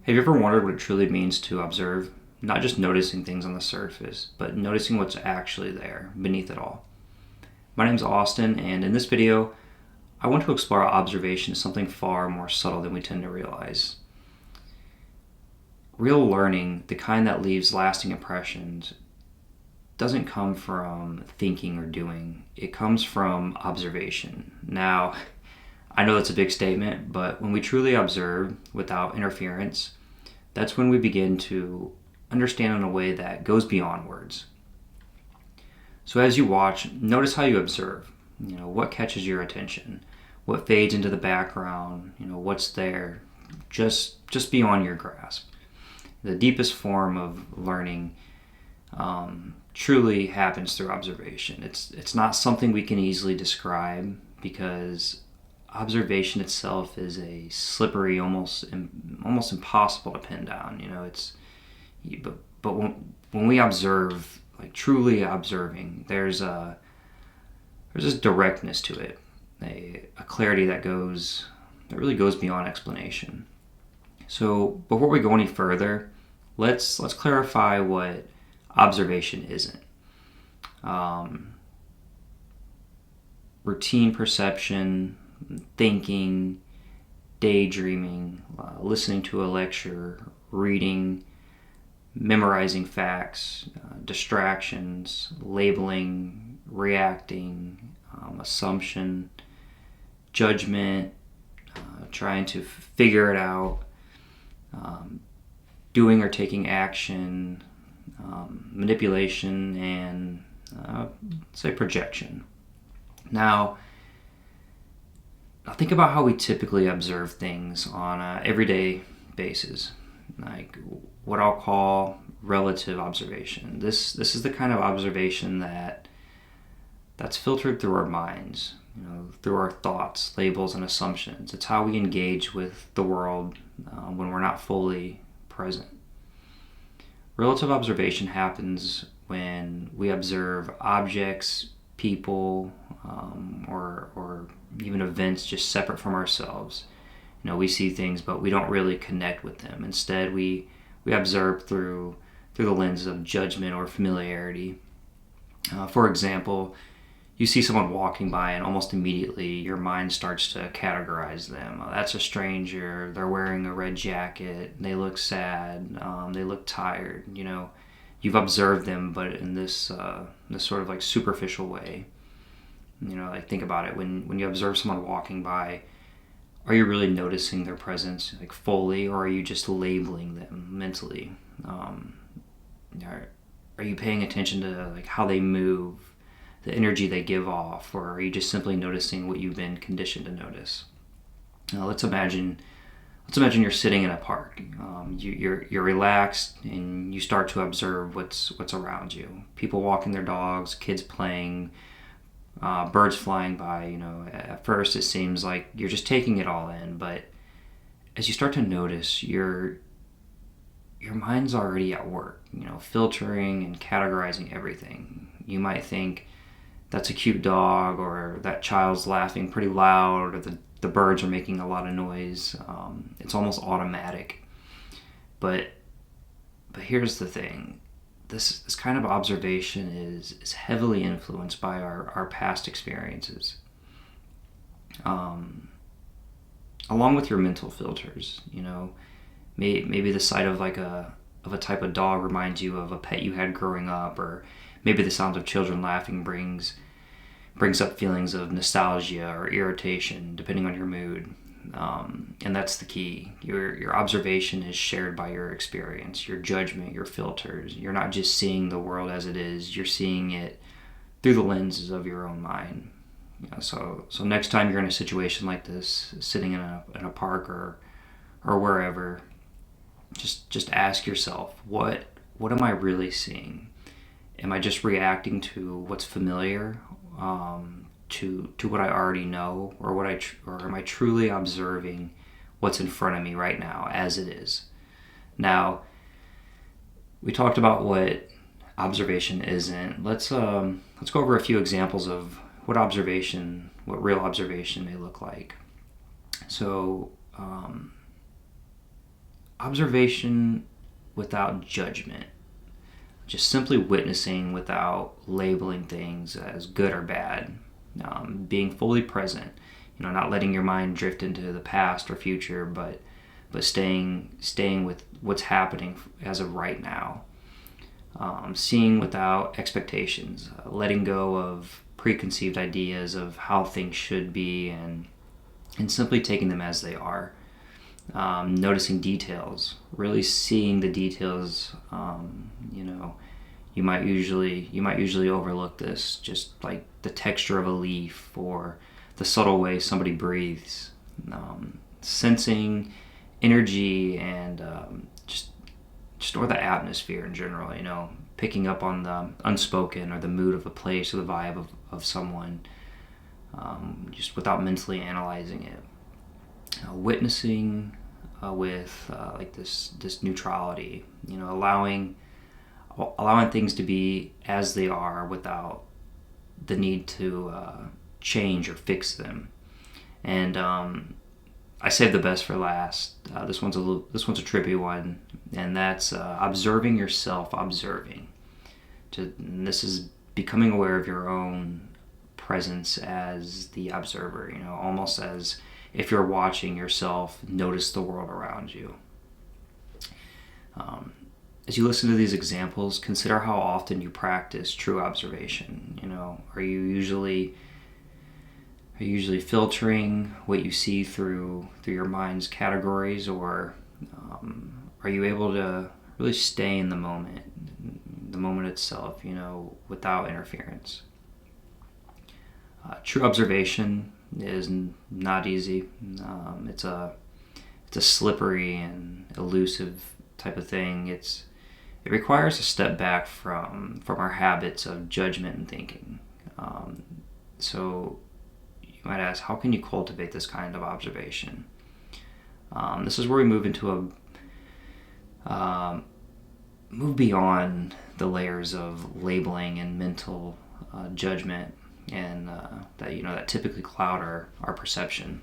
Have you ever wondered what it truly means to observe? Not just noticing things on the surface, but noticing what's actually there beneath it all. My name is Austin, and in this video, I want to explore observation as something far more subtle than we tend to realize. Real learning, the kind that leaves lasting impressions, doesn't come from thinking or doing. It comes from observation. Now, I know that's a big statement, but when we truly observe without interference, that's when we begin to understand in a way that goes beyond words. So as you watch, notice how you observe. What catches your attention? What fades into the background? What's there just beyond your grasp? The deepest form of learning truly happens through observation. It's not something we can easily describe because observation itself is a slippery, almost impossible to pin down. But when we observe, like truly observing, there's this directness to it, a clarity that really goes beyond explanation. So before we go any further, let's clarify what observation isn't. Routine perception, thinking, daydreaming, listening to a lecture, reading, memorizing facts, distractions, labeling, reacting, assumption, judgment, trying to figure it out, doing or taking action, manipulation, and say projection. Now think about how we typically observe things on an everyday basis, like what I'll call relative observation. This is the kind of observation that's filtered through our minds, through our thoughts, labels, and assumptions. It's how we engage with the world when we're not fully present. Relative observation happens when we observe objects, people, or even events just separate from ourselves. We see things, but we don't really connect with them. Instead, we observe through the lens of judgment or familiarity. For example, you see someone walking by and almost immediately your mind starts to categorize them. That's a stranger, they're wearing a red jacket, they look sad, they look tired. You've observed them, but in this sort of like superficial way. Like think about it. When you observe someone walking by, are you really noticing their presence like fully, or are you just labeling them mentally? Are you paying attention to like how they move, the energy they give off, or are you just simply noticing what you've been conditioned to notice? Let's imagine you're sitting in a park. You're relaxed and you start to observe what's around you. People walking their dogs, kids playing, birds flying by. At first it seems like you're just taking it all in, but as you start to notice, your mind's already at work, filtering and categorizing everything. You might think that's a cute dog, or that child's laughing pretty loud, or the birds are making a lot of noise. It's almost automatic. But here's the thing. This kind of observation is heavily influenced by our past experiences. Along with your mental filters, maybe the sight of a type of dog reminds you of a pet you had growing up, or maybe the sound of children laughing brings up feelings of nostalgia or irritation, depending on your mood. And that's the key. Your observation is shared by your experience, your judgment, your filters. You're not just seeing the world as it is, you're seeing it through the lenses of your own mind. So next time you're in a situation like this, sitting in a park or wherever, just ask yourself, what am I really seeing? Am I just reacting to what's familiar, to what I already know, or am I truly observing what's in front of me right now as it is? Now, we talked about what observation isn't. Let's go over a few examples of what real observation may look like. So observation without judgment, just simply witnessing without labeling things as good or bad, being fully present, not letting your mind drift into the past or future, but staying with what's happening as of right now. Seeing without expectations, letting go of preconceived ideas of how things should be, and simply taking them as they are. Noticing details, really seeing the details. You might usually overlook this, just like the texture of a leaf or the subtle way somebody breathes. Sensing energy and just or the atmosphere in general. Picking up on the unspoken or the mood of a place or the vibe of someone, just without mentally analyzing it. Witnessing with like this neutrality, allowing things to be as they are without the need to change or fix them. And I saved the best for last. This one's a trippy one, and that's observing yourself. And this is becoming aware of your own presence as the observer. Almost as if you're watching yourself notice the world around you. As you listen to these examples, consider how often you practice true observation. Are you usually filtering what you see through your mind's categories, or are you able to really stay in the moment itself, without interference? True observation is not easy. It's a slippery and elusive type of thing. It requires a step back from our habits of judgment and thinking. So you might ask, how can you cultivate this kind of observation? This is where we move into move beyond the layers of labeling and mental judgment, and that typically cloud our perception.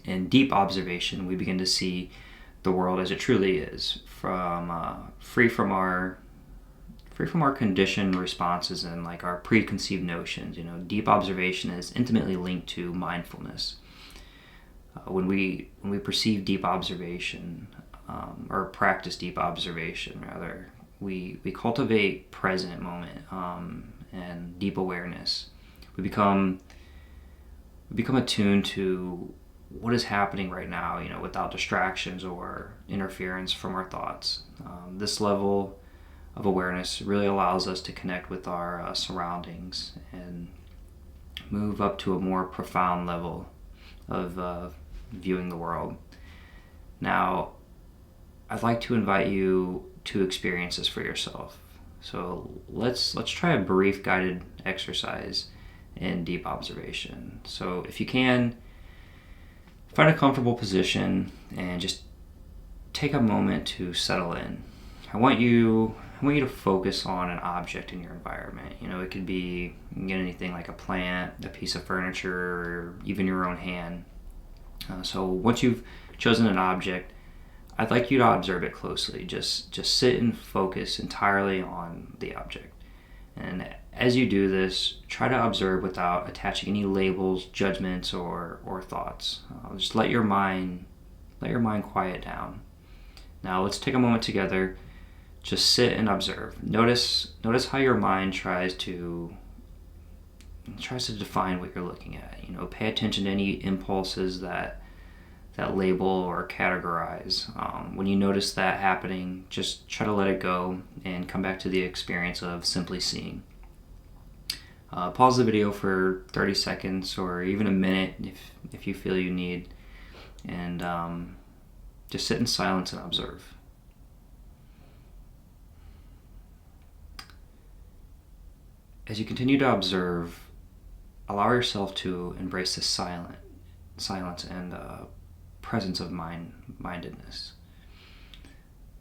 In deep observation, we begin to see the world as it truly is, free from our conditioned responses and like our preconceived notions. Deep observation is intimately linked to mindfulness. When we perceive deep observation, or practice deep observation rather, we cultivate present moment and deep awareness. We become attuned to what is happening right now, without distractions or interference from our thoughts. This level of awareness really allows us to connect with our surroundings and move up to a more profound level of viewing the world. Now, I'd like to invite you to experience this for yourself. So let's try a brief guided exercise in deep observation. So if you can, find a comfortable position and just take a moment to settle in. I want you to focus on an object in your environment. It could be, you can get anything like a plant, a piece of furniture, or even your own hand. So once you've chosen an object, I'd like you to observe it closely. Just sit and focus entirely on the object. And as you do this, try to observe without attaching any labels, judgments, or thoughts. Just let your mind quiet down. Now let's take a moment together. Just sit and observe. Notice how your mind tries to define what you're looking at. Pay attention to any impulses that label or categorize. When you notice that happening, just try to let it go and come back to the experience of simply seeing. Pause the video for 30 seconds or even a minute if you feel you need, and just sit in silence and observe. As you continue to observe, allow yourself to embrace the silence and presence of mindedness.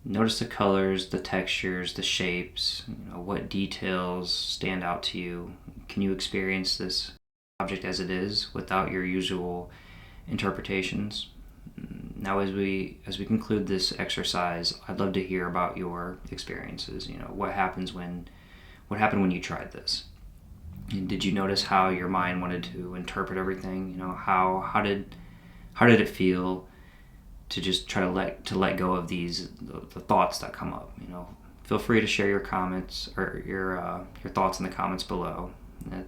Notice the colors, the textures, the shapes, what details stand out to you. Can you experience this object as it is without your usual interpretations? Now, as we conclude this exercise, I'd love to hear about your experiences. What happened when you tried this? And did you notice how your mind wanted to interpret everything? How did it feel to just try to let go of the thoughts that come up? Feel free to share your comments or your thoughts in the comments below.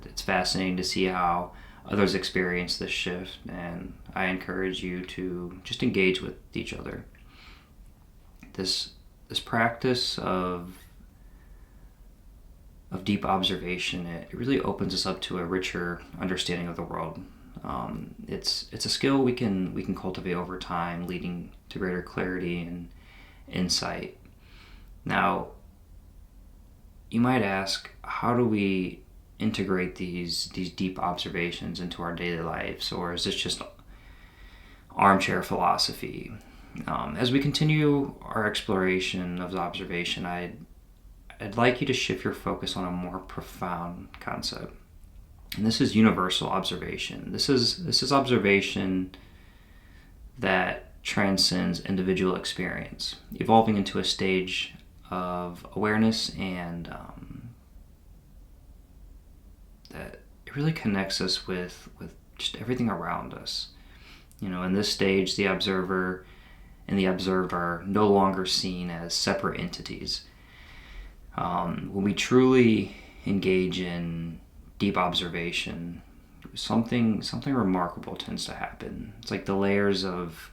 It's fascinating to see how others experience this shift, and I encourage you to just engage with each other. This practice of deep observation, it really opens us up to a richer understanding of the world. It's a skill we can cultivate over time, leading to greater clarity and insight. Now, you might ask, how do we integrate these deep observations into our daily lives, or is this just armchair philosophy? As we continue our exploration of the observation, I'd like you to shift your focus on a more profound concept, and this is universal observation. This is observation that transcends individual experience, evolving into a stage of awareness and that it really connects us with just everything around us. In this stage, the observer and the observed are no longer seen as separate entities. When we truly engage in deep observation, something remarkable tends to happen. It's like the layers of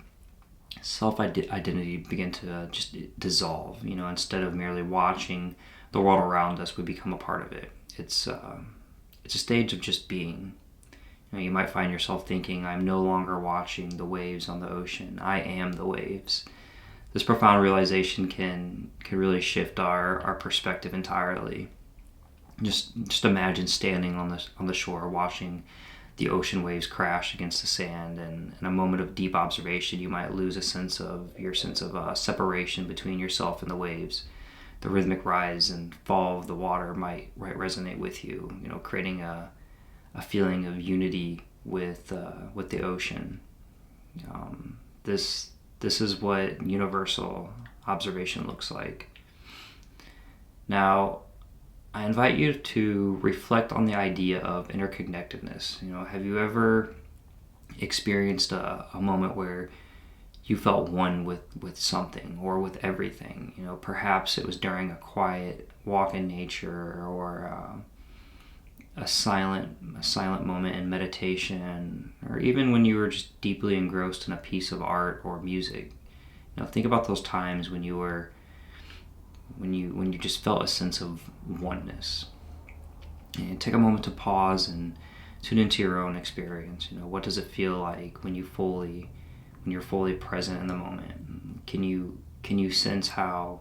self-identity begin to just dissolve. Instead of merely watching the world around us, we become a part of it. It's a stage of just being. You might find yourself thinking, I'm no longer watching the waves on the ocean. I am the waves. This profound realization can really shift our perspective entirely. Just imagine standing on the shore, watching the ocean waves crash against the sand, and in a moment of deep observation, you might lose your sense of separation between yourself and the waves. The rhythmic rise and fall of the water might resonate with you, creating a feeling of unity with the ocean. This is what universal observation looks like. Now, I invite you to reflect on the idea of interconnectedness. Have you ever experienced a moment where you felt one with something or with everything? Perhaps it was during a quiet walk in nature, or a silent moment in meditation, or even when you were just deeply engrossed in a piece of art or music. Think about those times when you just felt a sense of oneness. And take a moment to pause and tune into your own experience. What does it feel like when you're fully present in the moment? Can you sense how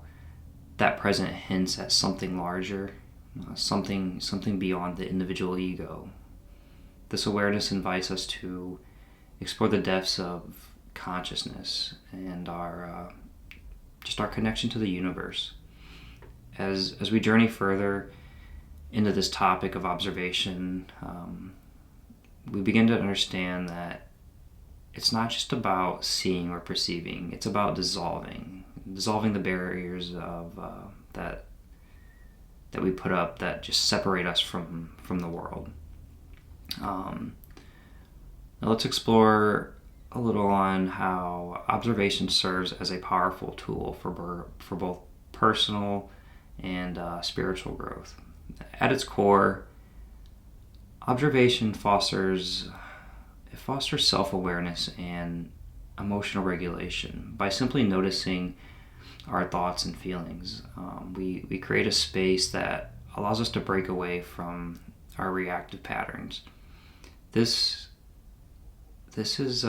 that present hints at something larger, something beyond the individual ego? This awareness invites us to explore the depths of consciousness and our connection to the universe. As we journey further into this topic of observation, we begin to understand that it's not just about seeing or perceiving. It's about dissolving the barriers of that we put up that just separate us from the world. Now let's explore a little on how observation serves as a powerful tool for both personal and spiritual growth. At its core, observation fosters self-awareness and emotional regulation. By simply noticing our thoughts and feelings, we create a space that allows us to break away from our reactive patterns. This is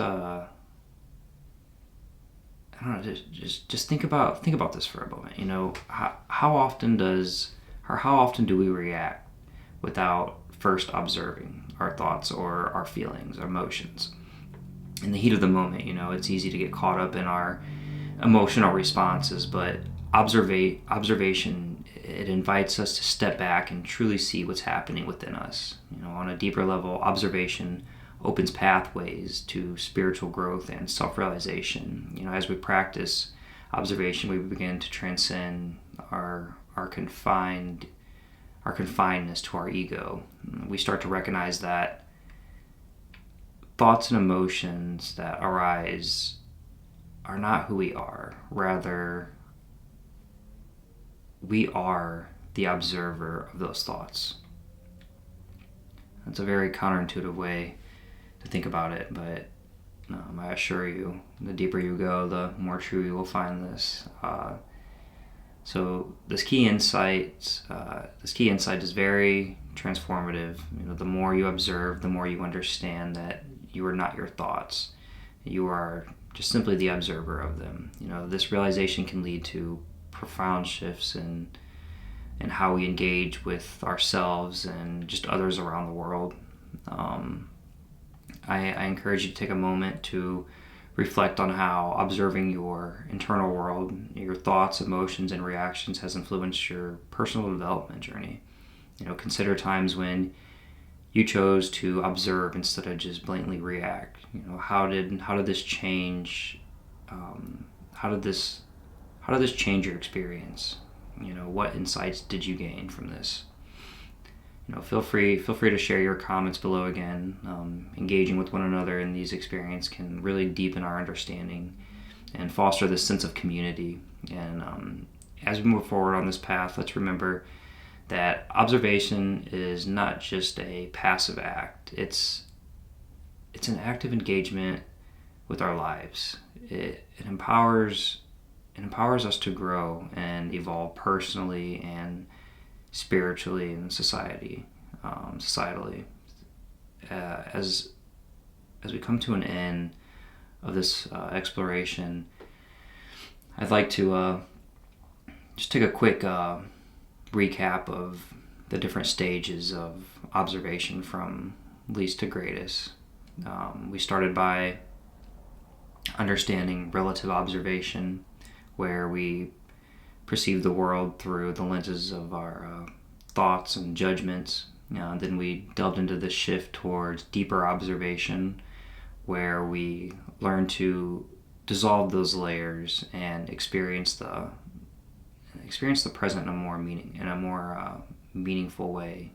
I don't know. Just think about this for a moment. How often do we react without first observing our thoughts or our feelings, our emotions? In the heat of the moment, it's easy to get caught up in our emotional responses, but observation, it invites us to step back and truly see what's happening within us. On a deeper level, observation opens pathways to spiritual growth and self-realization. As we practice observation, we begin to transcend our confinedness to our ego. We start to recognize that thoughts and emotions that arise are not who we are. Rather, we are the observer of those thoughts. That's a very counterintuitive way to think about it, but I assure you, the deeper you go, the more true you will find this. So this key insight is very transformative. The more you observe, the more you understand that you are not your thoughts. You are just simply the observer of them. This realization can lead to profound shifts in how we engage with ourselves and just others around the world. I encourage you to take a moment to reflect on how observing your internal world, your thoughts, emotions, and reactions has influenced your personal development journey. Consider times when you chose to observe instead of just blatantly react. How did this change? How did this change your experience? What insights did you gain from this? Feel free to share your comments below again. Engaging with one another in these experiences can really deepen our understanding and foster this sense of community. And as we move forward on this path, let's remember that observation is not just a passive act. It's an active engagement with our lives. It empowers us to grow and evolve personally and spiritually and societally. As we come to an end of this exploration, I'd like to just take a quick recap of the different stages of observation from least to greatest. We started by understanding relative observation, where we perceive the world through the lenses of our thoughts and judgments. Then we delved into the shift towards deeper observation, where we learn to dissolve those layers and experience the present in a more meaningful way,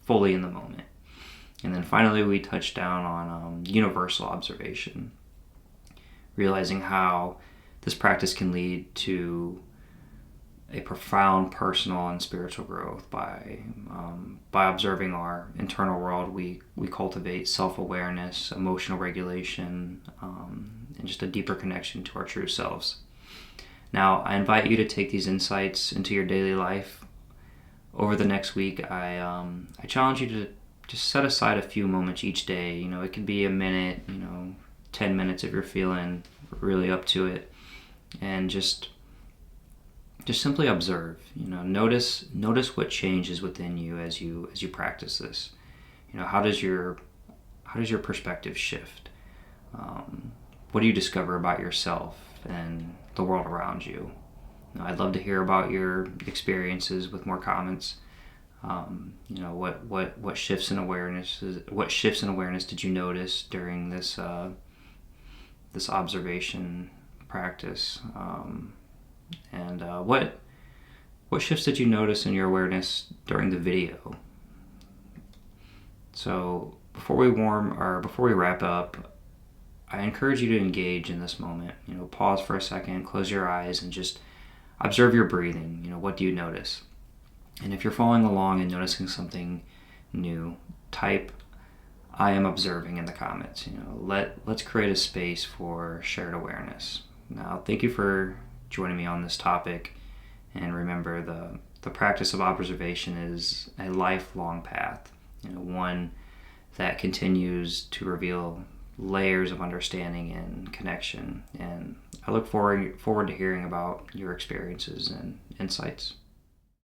fully in the moment. And then finally, we touched down on universal observation, realizing how this practice can lead to a profound personal and spiritual growth. By observing our internal world, we cultivate self-awareness, emotional regulation, and just a deeper connection to our true selves. Now, I invite you to take these insights into your daily life. Over the next week, I challenge you to just set aside a few moments each day. It could be a minute, 10 minutes if you're feeling really up to it, and just simply observe. Notice what changes within you as you practice this. How does your perspective shift? What do you discover about yourself and the world around you? I'd love to hear about your experiences with more comments. What shifts in awareness? What shifts in awareness did you notice during this observation practice? And what shifts did you notice in your awareness during the video? So before we wrap up, I encourage you to engage in this moment. Pause for a second, close your eyes, and just observe your breathing. What do you notice? And if you're following along and noticing something new, type "I am observing" in the comments. Let's create a space for shared awareness. Now, thank you for joining me on this topic, and remember, the practice of observation is a lifelong path. One that continues to reveal layers of understanding and connection. And I look forward to hearing about your experiences and insights.